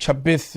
26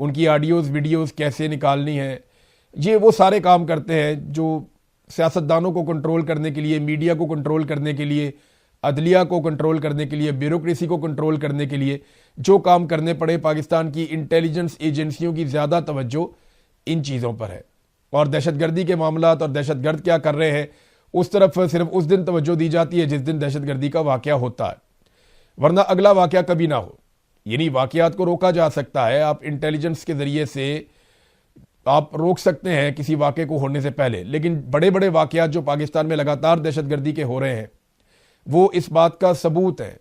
ان کی audios videos کیسے نکالنی ہیں، یہ وہ سارے کام کرتے ہیں جو سیاستدانوں کو کنٹرول کرنے کے لیے، میڈیا کو کنٹرول کرنے کے لیے، عدلیہ کو کنٹرول کرنے کے لیے، بیوروکریسی کو کنٹرول کرنے کے لیے جو کام کرنے پڑے، پاکستان کی انٹیلیجنس ایجنسیوں کی زیادہ توجہ ان چیزوں پر ہے، اور دہشت گردی کے معاملات اور دہشت گرد کیا کر رہے ہیں اس طرف صرف اس دن توجہ دی جاتی ہے جس دن دہشت گردی کا واقعہ ہوتا ہے، ورنہ اگلا واقعہ کبھی نہ ہو۔ یعنی واقعات کو روکا جا سکتا ہے، آپ انٹیلیجنس کے ذریعے سے آپ روک سکتے ہیں کسی واقعے کو ہونے سے پہلے، لیکن بڑے بڑے واقعات جو پاکستان میں لگاتار دہشت گردی کے ہو رہے ہیں وہ اس بات کا ثبوت ہے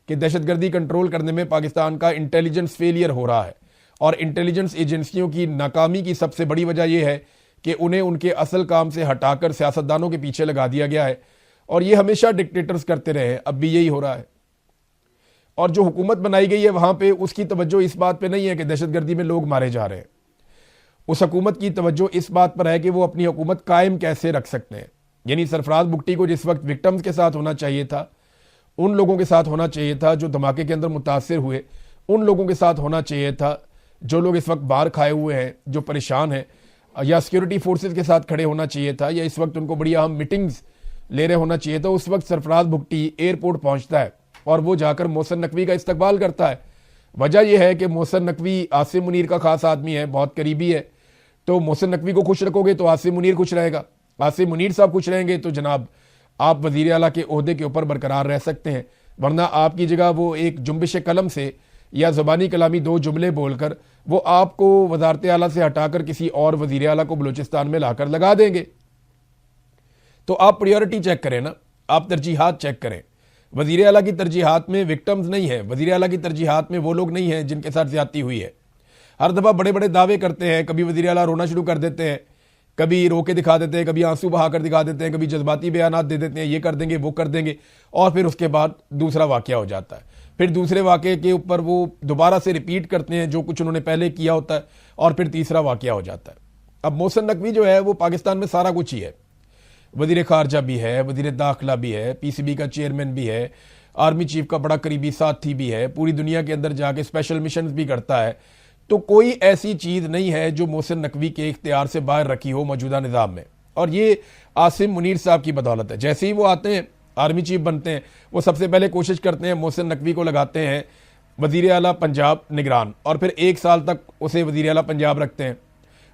کہ دہشت گردی کنٹرول کرنے میں پاکستان کا انٹیلیجنس فیلئر ہو رہا ہے، اور انٹیلیجنس ایجنسیوں کی ناکامی کی سب سے بڑی وجہ یہ ہے کہ انہیں ان کے اصل کام سے ہٹا کر سیاستدانوں کے پیچھے لگا دیا گیا ہے، اور یہ ہمیشہ ڈکٹیٹرز کرتے رہے ہیں، اب بھی یہی ہو رہا ہے۔ اور جو حکومت بنائی گئی ہے وہاں پہ اس کی توجہ اس بات پہ نہیں ہے کہ دہشت گردی میں لوگ مارے جا رہے ہیں، اس حکومت کی توجہ اس بات پر ہے کہ وہ اپنی حکومت قائم کیسے رکھ سکتے ہیں۔ یعنی سرفراز بگٹی کو جس وقت وکٹمز کے ساتھ ہونا چاہیے تھا، ان لوگوں کے ساتھ ہونا چاہیے تھا جو دھماکے کے اندر متاثر ہوئے، ان لوگوں کے ساتھ ہونا چاہیے تھا جو لوگ اس وقت باہر کھائے ہوئے ہیں، جو پریشان ہیں، یا سیکیورٹی فورسز کے ساتھ کھڑے ہونا چاہیے تھا، یا اس وقت ان کو بڑی اہم میٹنگز لے رہے ہونا چاہیے تھا۔ اس وقت سرفراز بگٹی ایئرپورٹ پہنچتا ہے اور وہ جا کر محسن نقوی کا استقبال کرتا ہے۔ وجہ یہ ہے کہ محسن نقوی عاصم منیر کا خاص آدمی ہے، بہت قریبی ہے، تو محسن نقوی کو خوش رکھو گے تو عاصم منیر خوش رہے گا، عاصم منیر صاحب خوش رہیں گے تو جناب آپ وزیر اعلیٰ کے عہدے کے اوپر برقرار رہ سکتے ہیں، ورنہ آپ کی جگہ وہ ایک جنبش قلم سے یا زبانی کلامی دو جملے بول کر وہ آپ کو وزارت اعلیٰ سے ہٹا کر کسی اور وزیر اعلیٰ کو بلوچستان میں لا کر لگا دیں گے۔ تو آپ پریورٹی چیک کریں نا، آپ ترجیحات چیک کریں۔ وزیر اعلیٰ کی ترجیحات میں وکٹمز نہیں ہے، وزیر اعلیٰ کی ترجیحات میں وہ لوگ نہیں ہیں جن کے ساتھ زیادتی ہوئی ہے۔ ہر دفعہ بڑے بڑے دعوے کرتے ہیں، کبھی وزیر اعلیٰ رونا شروع کر دیتے ہیں، کبھی رو کے دکھا دیتے ہیں، کبھی آنسو بہا کر دکھا دیتے ہیں، کبھی جذباتی بیانات دے دیتے ہیں، یہ کر دیں گے وہ کر دیں گے، اور پھر اس کے بعد دوسرا واقعہ ہو جاتا ہے۔ پھر دوسرے واقعے کے اوپر وہ دوبارہ سے ریپیٹ کرتے ہیں جو کچھ انہوں نے پہلے کیا ہوتا ہے، اور پھر تیسرا واقعہ ہو جاتا ہے۔ اب محسن نقوی جو ہے وہ پاکستان میں سارا کچھ ہی ہے، وزیر خارجہ بھی ہے، وزیر داخلہ بھی ہے، پی سی بی کا چیئرمین بھی ہے، آرمی چیف کا بڑا قریبی ساتھی بھی ہے، پوری دنیا کے اندر جا کے اسپیشل میشنز بھی کرتا ہے۔ تو کوئی ایسی چیز نہیں ہے جو محسن نقوی کے اختیار سے باہر رکھی ہو موجودہ نظام میں، اور یہ عاصم منیر صاحب کی بدولت ہے۔ جیسے ہی وہ آتے ہیں، آرمی چیف بنتے ہیں، وہ سب سے پہلے کوشش کرتے ہیں محسن نقوی کو لگاتے ہیں وزیر اعلیٰ پنجاب نگران، اور پھر 1 سال تک اسے وزیر اعلیٰ پنجاب رکھتے ہیں۔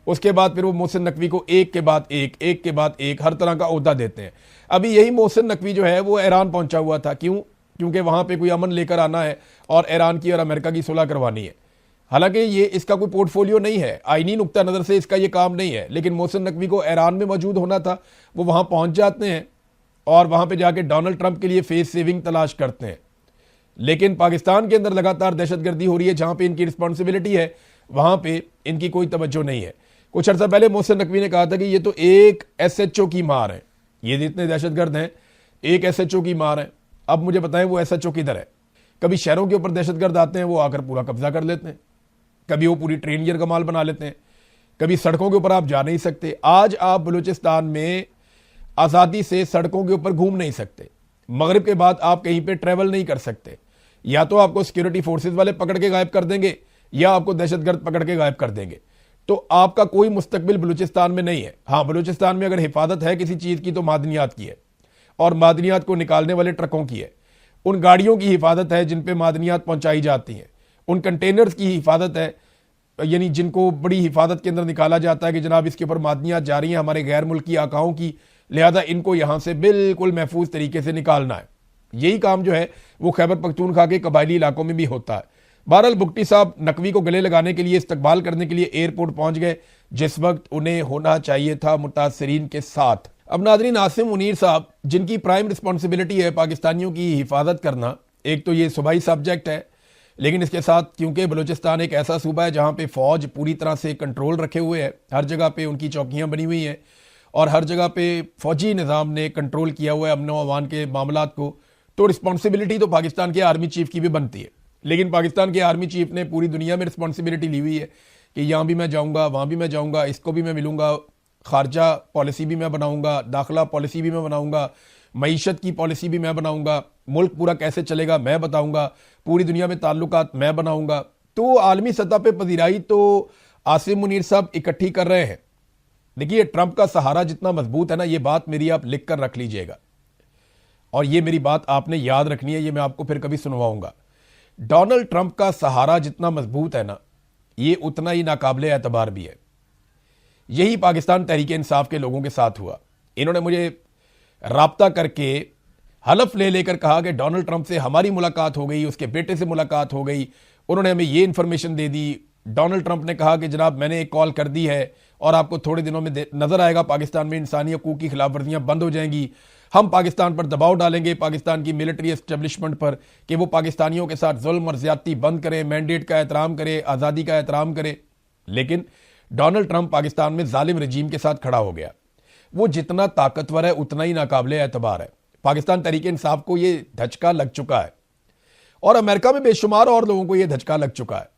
اس کے بعد پھر وہ محسن نقوی کو ایک کے بعد ایک ہر طرح کا عہدہ دیتے ہیں۔ ابھی یہی محسن نقوی جو ہے وہ ایران پہنچا ہوا تھا، کیونکہ وہاں پہ کوئی امن لے کر آنا ہے اور ایران کی اور امریکہ کی صلح کروانی ہے۔ حالانکہ یہ اس کا کوئی پورٹ فولیو نہیں ہے، آئینی نقطہ نظر سے اس کا یہ کام نہیں ہے، لیکن محسن نقوی کو ایران میں موجود ہونا تھا، وہ وہاں پہنچ جاتے ہیں اور وہاں پہ جا کے ڈونلڈ ٹرمپ کے لیے فیس سیونگ تلاش کرتے ہیں۔ لیکن پاکستان کے اندر لگاتار دہشت گردی ہو رہی ہے، جہاں پہ ان کی رسپانسبلٹی ہے وہاں پہ ان کی کوئی توجہ نہیں ہے۔ کچھ عرصہ پہلے محسن نقوی نے کہا تھا کہ یہ تو ایک ایس ایچ او کی مار ہے، یہ جتنے دہشت گرد ہیں ایک ایس ایچ او کی مار ہے۔ اب مجھے بتائیں وہ ایس ایچ او کدھر ہے؟ کبھی شہروں کے اوپر دہشت گرد آتے ہیں، وہ آ کر پورا قبضہ کر لیتے ہیں، کبھی وہ پوری ٹرین یرغمال بنا لیتے ہیں، کبھی سڑکوں کے اوپر آپ جا نہیں سکتے۔ آج آپ بلوچستان میں آزادی سے سڑکوں کے اوپر گھوم نہیں سکتے، مغرب کے بعد آپ کہیں پہ ٹریول نہیں کر سکتے، یا تو آپ کو سیکیورٹی فورسز والے پکڑ کے غائب کر دیں گے یا آپ کو دہشت گرد پکڑ کے غائب کر دیں گے۔ تو آپ کا کوئی مستقبل بلوچستان میں نہیں ہے۔ ہاں، بلوچستان میں اگر حفاظت ہے کسی چیز کی تو معدنیات کی ہے، اور معدنیات کو نکالنے والے ٹرکوں کی ہے، ان گاڑیوں کی حفاظت ہے جن پہ معدنیات پہنچائی جاتی ہیں، ان کنٹینرز کی حفاظت ہے، یعنی جن کو بڑی حفاظت کے اندر نکالا جاتا ہے کہ جناب اس کے اوپر معدنیات جا رہی ہیں ہمارے غیر ملکی آقاؤں کی، لہذا ان کو یہاں سے بالکل محفوظ طریقے سے نکالنا ہے۔ یہی کام جو ہے وہ خیبر پختونخوا کے قبائلی علاقوں میں بھی ہوتا ہے۔ بہرحال بگٹی صاحب نقوی کو گلے لگانے کے لیے، استقبال کرنے کے لیے ایئرپورٹ پہنچ گئے جس وقت انہیں ہونا چاہیے تھا متاثرین کے ساتھ۔ اب ناظرین، عاصم منیر صاحب جن کی پرائم رسپانسبلٹی ہے پاکستانیوں کی حفاظت کرنا، ایک تو یہ صوبائی سبجیکٹ ہے، لیکن اس کے ساتھ کیونکہ بلوچستان ایک ایسا صوبہ ہے جہاں پہ فوج پوری طرح سے کنٹرول رکھے ہوئے ہے، ہر جگہ پہ ان کی چوکیاں بنی ہوئی ہیں اور ہر جگہ پہ فوجی نظام نے کنٹرول کیا ہوا ہے امن و امان کے معاملات کو، تو رسپانسبلٹی تو پاکستان کے آرمی چیف کی بھی بنتی ہے۔ لیکن پاکستان کے آرمی چیف نے پوری دنیا میں رسپانسبلٹی لی ہوئی ہے کہ یہاں بھی میں جاؤں گا، وہاں بھی میں جاؤں گا، اس کو بھی میں ملوں گا، خارجہ پالیسی بھی میں بناؤں گا، داخلہ پالیسی بھی میں بناؤں گا، معیشت کی پالیسی بھی میں بناؤں گا، ملک پورا کیسے چلے گا میں بتاؤں گا، پوری دنیا میں تعلقات میں بناؤں گا۔ تو عالمی سطح پہ پذیرائی تو عاصم منیر صاحب اکٹھی کر رہے ہیں. دیکھیے ٹرمپ کا سہارا جتنا مضبوط ہے نا, یہ بات میری آپ لکھ کر رکھ لیجئے گا, اور یہ میری بات آپ نے یاد رکھنی ہے, یہ میں آپ کو پھر کبھی سنواؤں گا. ڈونلڈ ٹرمپ کا سہارا جتنا مضبوط ہے نا, یہ اتنا ہی ناقابل اعتبار بھی ہے. یہی پاکستان تحریک انصاف کے لوگوں کے ساتھ ہوا. انہوں نے مجھے رابطہ کر کے حلف لے کر کہا کہ ڈونلڈ ٹرمپ سے ہماری ملاقات ہو گئی, اس کے بیٹے سے ملاقات ہو گئی, انہوں نے ہمیں یہ انفارمیشن دے دی. ڈونلڈ ٹرمپ نے کہا کہ جناب میں نے ایک کال کر دی ہے اور آپ کو تھوڑے دنوں میں نظر آئے گا پاکستان میں انسانی حقوق کی خلاف ورزیاں بند ہو جائیں گی. ہم پاکستان پر دباؤ ڈالیں گے, پاکستان کی ملٹری اسٹیبلشمنٹ پر, کہ وہ پاکستانیوں کے ساتھ ظلم اور زیادتی بند کرے, مینڈیٹ کا احترام کرے, آزادی کا احترام کرے. لیکن ڈونلڈ ٹرمپ پاکستان میں ظالم رجیم کے ساتھ کھڑا ہو گیا. وہ جتنا طاقتور ہے اتنا ہی ناقابل اعتبار ہے. پاکستان تحریک انصاف کو یہ دھچکا لگ چکا ہے, اور امریکہ میں بے شمار اور لوگوں کو یہ دھچکا لگ چکا ہے.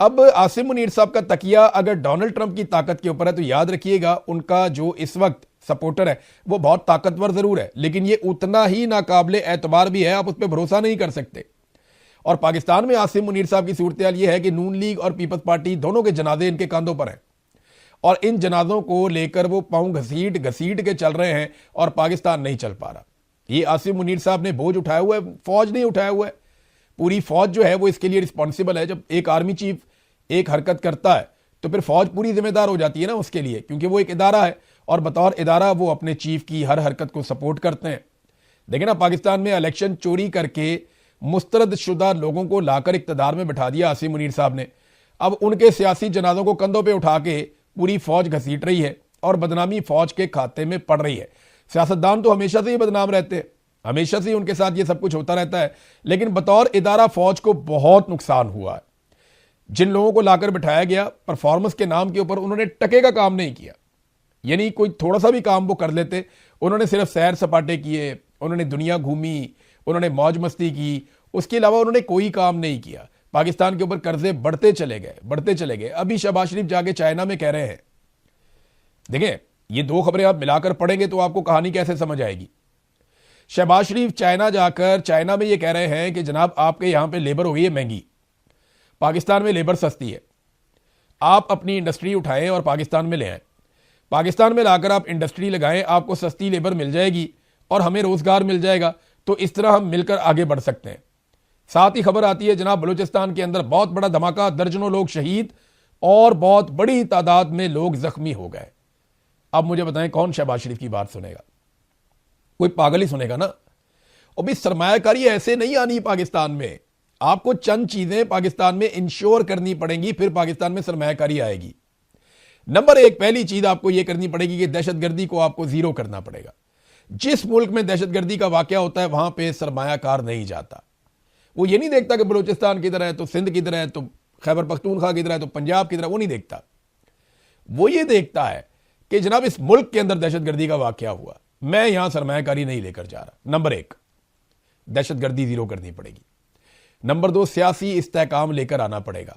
اب عاصم منیر صاحب کا تکیہ اگر ڈونلڈ ٹرمپ کی طاقت کے اوپر ہے تو یاد رکھیے گا ان کا جو اس وقت سپورٹر ہے وہ بہت طاقتور ضرور ہے, لیکن یہ اتنا ہی ناقابل اعتبار بھی ہے, آپ اس پہ بھروسہ نہیں کر سکتے. اور پاکستان میں عاصم منیر صاحب کی صورتحال یہ ہے کہ نون لیگ اور پیپلز پارٹی دونوں کے جنازے ان کے کاندھوں پر ہیں, اور ان جنازوں کو لے کر وہ پاؤں گھسیٹ کے چل رہے ہیں, اور پاکستان نہیں چل پا رہا. یہ عاصم منیر صاحب نے بوجھ اٹھایا ہوا ہے, فوج نہیں اٹھایا ہوا ہے. پوری فوج جو ہے وہ اس کے لیے رسپانسیبل ہے. جب ایک آرمی چیف ایک حرکت کرتا ہے تو پھر فوج پوری ذمہ دار ہو جاتی ہے نا اس کے لیے, کیونکہ وہ ایک ادارہ ہے, اور بطور ادارہ وہ اپنے چیف کی ہر حرکت کو سپورٹ کرتے ہیں. دیکھیں نا, پاکستان میں الیکشن چوری کر کے مسترد شدہ لوگوں کو لا کر اقتدار میں بٹھا دیا عاصم منیر صاحب نے. اب ان کے سیاسی جنازوں کو کندھوں پہ اٹھا کے پوری فوج گھسیٹ رہی ہے, اور بدنامی فوج کے کھاتے میں پڑ رہی ہے. سیاستدان تو ہمیشہ سے ہی بدنام رہتے ہیں, ہمیشہ سے ان کے ساتھ یہ سب کچھ ہوتا رہتا ہے, لیکن بطور ادارہ فوج کو بہت نقصان ہوا ہے. جن لوگوں کو لا کر بٹھایا گیا پرفارمنس کے نام کے اوپر انہوں نے ٹکے کا کام نہیں کیا. یعنی کوئی تھوڑا سا بھی کام وہ کر لیتے, انہوں نے صرف سیر سپاٹے کیے, انہوں نے دنیا گھومی, انہوں نے موج مستی کی, اس کے علاوہ انہوں نے کوئی کام نہیں کیا. پاکستان کے اوپر قرضے بڑھتے چلے گئے. ابھی شہباز شریف جا کے چائنا میں کہہ رہے ہیں, دیکھیں یہ دو خبریں آپ ملا کر پڑھیں گے تو آپ کو کہانی کیسے سمجھ آئے گی. شہباز شریف چائنا جا کر چائنا میں یہ کہہ رہے ہیں کہ جناب آپ کے یہاں پہ لیبر ہو گئی ہے مہنگی, پاکستان میں لیبر سستی ہے, آپ اپنی انڈسٹری اٹھائیں اور پاکستان میں لے آئیں. پاکستان میں لا کر آپ انڈسٹری لگائیں, آپ کو سستی لیبر مل جائے گی اور ہمیں روزگار مل جائے گا, تو اس طرح ہم مل کر آگے بڑھ سکتے ہیں. ساتھ ہی خبر آتی ہے جناب بلوچستان کے اندر بہت بڑا دھماکہ, درجنوں لوگ شہید اور بہت بڑی تعداد میں لوگ زخمی ہو گئے. اب مجھے بتائیں کون شہباز شریف کی بات سنے گا؟ کوئی پاگل ہی سنے گا نا. اور بھی سرمایہ کاری ایسے نہیں آنی پاکستان میں, آپ کو چند چیزیں پاکستان میں انشور کرنی پڑیں گی, پھر پاکستان میں سرمایہ کاری آئے گی. نمبر ایک, پہلی چیز آپ کو یہ کرنی پڑے گی کہ دہشت گردی کو آپ کو زیرو کرنا پڑے گا. جس ملک میں دہشت گردی کا واقعہ ہوتا ہے وہاں پہ سرمایہ کار نہیں جاتا. وہ یہ نہیں دیکھتا کہ بلوچستان کی طرح ہے تو سندھ کی طرح ہے تو خیبر پختونخوا کی طرح ہے تو پنجاب کی طرح, وہ نہیں دیکھتا. وہ یہ دیکھتا ہے کہ جناب اس ملک کے اندر دہشت گردی کا واقعہ ہوا, میں یہاں سرمایہ کاری نہیں لے کر جا رہا. نمبر ایک, دہشت گردی زیرو کرنی پڑے گی. نمبر دو, سیاسی استحکام لے کر آنا پڑے گا,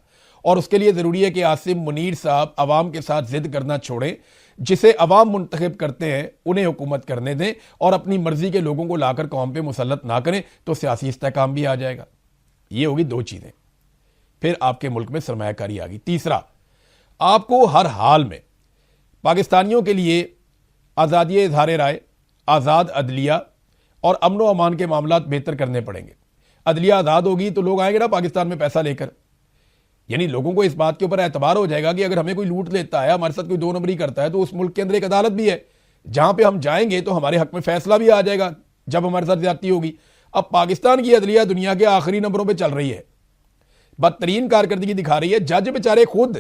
اور اس کے لیے ضروری ہے کہ عاصم منیر صاحب عوام کے ساتھ ضد کرنا چھوڑیں. جسے عوام منتخب کرتے ہیں انہیں حکومت کرنے دیں, اور اپنی مرضی کے لوگوں کو لا کر قوم پہ مسلط نہ کریں, تو سیاسی استحکام بھی آ جائے گا. یہ ہوگی دو چیزیں, پھر آپ کے ملک میں سرمایہ کاری آ گئی. تیسرا, آپ کو ہر حال میں پاکستانیوں کے لیے آزادی اظہار رائے, آزاد عدلیہ اور امن و امان کے معاملات بہتر کرنے پڑیں گے. عدلیہ آزاد ہوگی تو لوگ آئیں گے نا پاکستان میں پیسہ لے کر. یعنی لوگوں کو اس بات کے اوپر اعتبار ہو جائے گا کہ اگر ہمیں کوئی لوٹ لیتا ہے, ہمارے ساتھ کوئی دو نمبری کرتا ہے, تو اس ملک کے اندر ایک عدالت بھی ہے جہاں پہ ہم جائیں گے تو ہمارے حق میں فیصلہ بھی آ جائے گا جب ہمارے ساتھ زیادتی ہوگی. اب پاکستان کی عدلیہ دنیا کے آخری نمبروں پہ چل رہی ہے, بدترین کارکردگی دکھا رہی ہے. جج بیچارے خود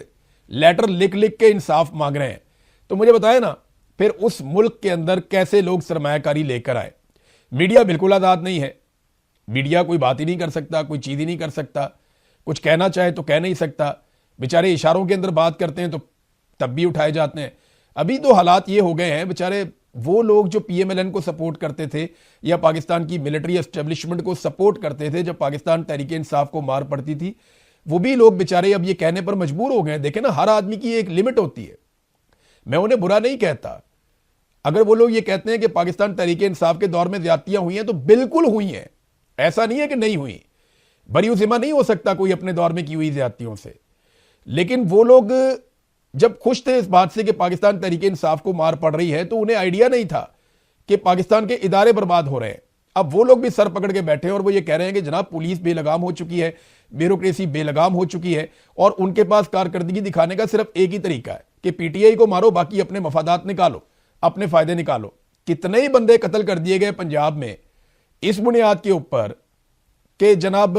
لیٹر لکھ کے انصاف مانگ رہے ہیں. تو مجھے بتائیں نا, پھر اس ملک کے اندر کیسے لوگ سرمایہ کاری لے کر آئے؟ میڈیا بالکل آزاد نہیں ہے, میڈیا کوئی بات ہی نہیں کر سکتا, کوئی چیز ہی نہیں کر سکتا, کچھ کہنا چاہے تو کہہ نہیں سکتا. بیچارے اشاروں کے اندر بات کرتے ہیں تو تب بھی اٹھائے جاتے ہیں. ابھی تو حالات یہ ہو گئے ہیں, بیچارے وہ لوگ جو پی ایم ایل این کو سپورٹ کرتے تھے یا پاکستان کی ملٹری اسٹیبلشمنٹ کو سپورٹ کرتے تھے جب پاکستان تحریک انصاف کو مار پڑتی تھی, وہ بھی لوگ بیچارے اب یہ کہنے پر مجبور ہو گئے. دیکھیں نا, ہر آدمی کی ایک لمٹ ہوتی ہے. میں انہیں برا نہیں کہتا, اگر وہ لوگ یہ کہتے ہیں کہ پاکستان تحریک انصاف کے دور میں زیادتیاں ہوئی ہیں تو بالکل ہوئی ہیں, ایسا نہیں ہے کہ نہیں ہوئی. بری ذمہ نہیں ہو سکتا کوئی اپنے دور میں کی ہوئی زیادتیوں سے، لیکن وہ لوگ جب خوش تھے اس بات سے کہ پاکستان تحریک انصاف کو مار پڑ رہی ہے تو انہیں آئیڈیا نہیں تھا کہ پاکستان کے ادارے برباد ہو رہے ہیں۔ اب وہ لوگ بھی سر پکڑ کے بیٹھے ہیں اور وہ یہ کہہ رہے ہیں کہ جناب پولیس بے لگام ہو چکی ہے، بیوروکریسی بے لگام ہو چکی ہے، اور ان کے پاس کارکردگی دکھانے کا صرف ایک ہی طریقہ ہے کہ پی ٹی آئی کو مارو، باقی اپنے مفادات نکالو، اپنے فائدے نکالو۔ کتنے ہی بندے قتل کر دیے گئے پنجاب میں اس بنیاد کے اوپر کہ جناب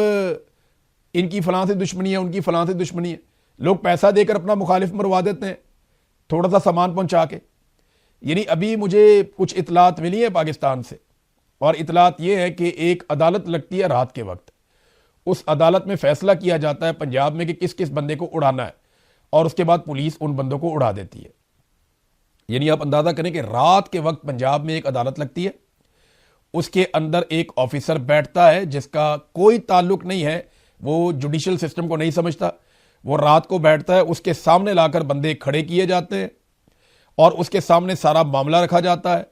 ان کی فلاں سے دشمنی ہے، ان کی فلاں سے دشمنی ہے۔ لوگ پیسہ دے کر اپنا مخالف مروا دیتے ہیں تھوڑا سا سامان پہنچا کے۔ یعنی ابھی مجھے کچھ اطلاعات ملی ہیں پاکستان سے، اور اطلاعات یہ ہے کہ ایک عدالت لگتی ہے رات کے وقت، اس عدالت میں فیصلہ کیا جاتا ہے پنجاب میں کہ کس کس بندے کو اڑانا ہے، اور اس کے بعد پولیس ان بندوں کو اڑا دیتی ہے۔ یعنی آپ اندازہ کریں کہ رات کے وقت پنجاب میں ایک عدالت لگتی ہے، اس کے اندر ایک آفیسر بیٹھتا ہے جس کا کوئی تعلق نہیں ہے، وہ جوڈیشل سسٹم کو نہیں سمجھتا، وہ رات کو بیٹھتا ہے، اس کے سامنے لا کر بندے کھڑے کیے جاتے ہیں اور اس کے سامنے سارا معاملہ رکھا جاتا ہے۔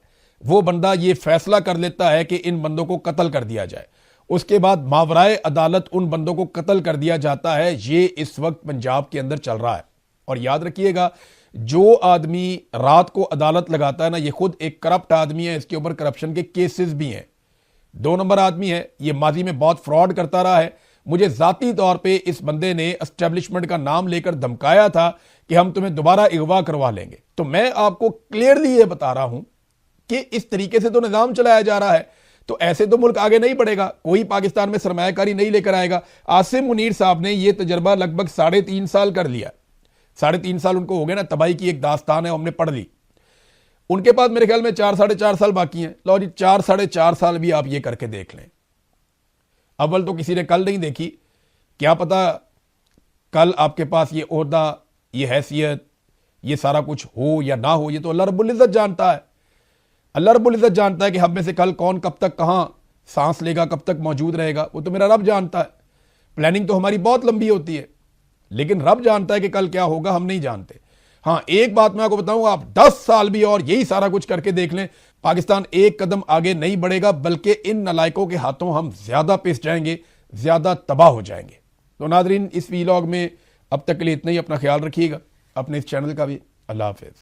وہ بندہ یہ فیصلہ کر لیتا ہے کہ ان بندوں کو قتل کر دیا جائے، اس کے بعد ماورائے عدالت ان بندوں کو قتل کر دیا جاتا ہے۔ یہ اس وقت پنجاب کے اندر چل رہا ہے، اور یاد رکھیے گا جو آدمی رات کو عدالت لگاتا ہے نا، یہ خود ایک کرپٹ آدمی ہے، اس کے اوپر کرپشن کے کیسز بھی ہیں، 2 نمبر آدمی ہے، یہ ماضی میں بہت فراڈ کرتا رہا ہے۔ مجھے ذاتی طور پہ اس بندے نے اسٹیبلشمنٹ کا نام لے کر دھمکایا تھا کہ ہم تمہیں دوبارہ اغوا کروا لیں گے۔ تو میں آپ کو کلیئرلی یہ بتا رہا ہوں کہ اس طریقے سے تو نظام چلایا جا رہا ہے، تو ایسے تو ملک آگے نہیں بڑھے گا، کوئی پاکستان میں سرمایہ کاری نہیں لے کر آئے گا۔ عاصم منیر صاحب نے یہ تجربہ لگ بھگ 3.5 سال کر لیا، 3.5 سال ان کو ہو گئے نا، تباہی کی ایک داستان ہے، ہم نے پڑھ لی۔ ان کے پاس میرے خیال میں 4-4.5 سال باقی ہیں۔ لو جی 4-4.5 سال بھی آپ یہ کر کے دیکھ لیں۔ اول تو کسی نے کل نہیں دیکھی، کیا پتا کل آپ کے پاس یہ عہدہ، یہ حیثیت، یہ سارا کچھ ہو یا نہ ہو، یہ تو اللہ رب العزت جانتا ہے۔ اللہ رب العزت جانتا ہے کہ ہم میں سے کل کون کب تک کہاں سانس لے گا، کب تک موجود رہے گا، وہ تو میرا رب جانتا ہے۔ پلاننگ تو ہماری بہت لمبی ہوتی ہے، لیکن رب جانتا ہے کہ کل کیا ہوگا، ہم نہیں جانتے۔ ہاں ایک بات میں آپ کو بتاؤں، آپ 10 سال بھی اور یہی سارا کچھ کر کے دیکھ لیں، پاکستان ایک قدم آگے نہیں بڑھے گا، بلکہ ان نالائکوں کے ہاتھوں ہم زیادہ پس جائیں گے، زیادہ تباہ ہو جائیں گے۔ تو ناظرین، اس ویلاگ میں اب تک کے لیے اتنا ہی۔ اپنا خیال رکھیے گا، اپنے اس چینل کا بھی۔ اللہ حافظ۔